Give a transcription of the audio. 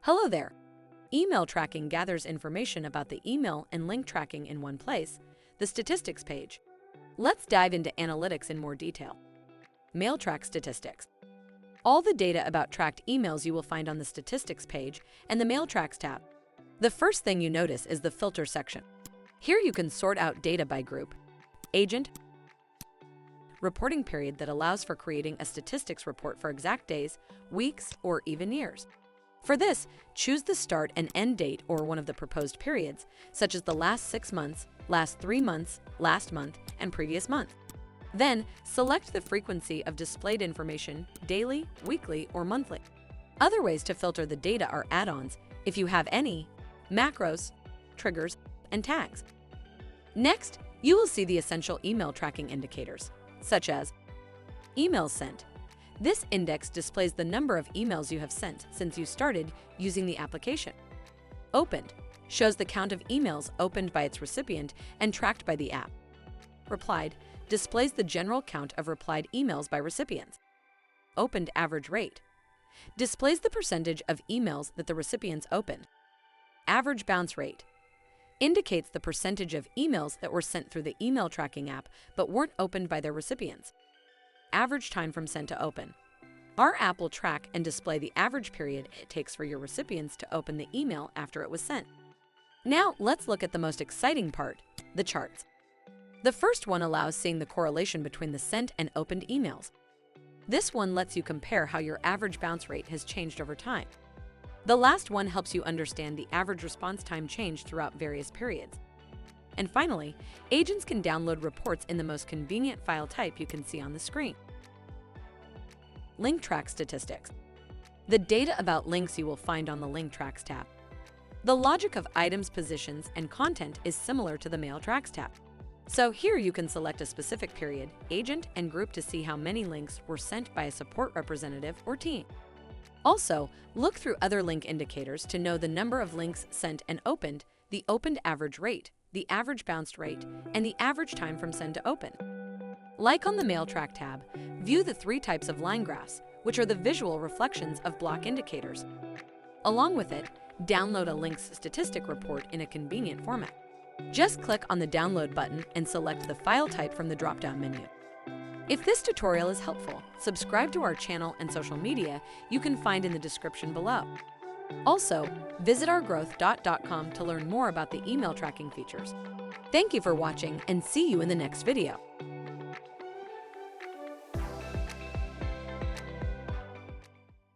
Hello there! Email tracking gathers information about the email and link tracking in one place, the statistics page. Let's dive into analytics in more detail. Mail track statistics. All the data about tracked emails you will find on the statistics page and the Mail Tracks tab. The first thing you notice is the filter section. Here you can sort out data by group, agent, reporting period that allows for creating a statistics report for exact days, weeks, or even years. For this, choose the start and end date or one of the proposed periods, such as the last 6 months, last 3 months, last month, and previous month. Then, select the frequency of displayed information, daily, weekly, or monthly. Other ways to filter the data are add-ons, if you have any, macros, triggers, and tags. Next, you will see the essential email tracking indicators, such as emails sent. This index displays the number of emails you have sent since you started using the application. Opened shows the count of emails opened by its recipient and tracked by the app. Replied displays the general count of replied emails by recipients. Opened average rate displays the percentage of emails that the recipients opened. Average bounce rate indicates the percentage of emails that were sent through the email tracking app but weren't opened by their recipients. Average time from sent to open. Our app will track and display the average period it takes for your recipients to open the email after it was sent. Now, let's look at the most exciting part, the charts. The first one allows seeing the correlation between the sent and opened emails. This one lets you compare how your average bounce rate has changed over time. The last one helps you understand the average response time change throughout various periods. And finally, agents can download reports in the most convenient file type you can see on the screen. Link track statistics. The data about links you will find on the Link Tracks tab. The logic of items, positions, and content is similar to the Mail Tracks tab. So here you can select a specific period, agent, and group to see how many links were sent by a support representative or team. Also, look through other link indicators to know the number of links sent and opened, the opened average rate, the average bounced rate, and the average time from send to open. Like on the Mail Track tab, view the 3 types of line graphs, which are the visual reflections of block indicators. Along with it, download a link's statistic report in a convenient format. Just click on the download button and select the file type from the drop-down menu. If this tutorial is helpful, subscribe to our channel and social media you can find in the description below. Also, visit our GrowthDot.com to learn more about the email tracking features. Thank you for watching and see you in the next video.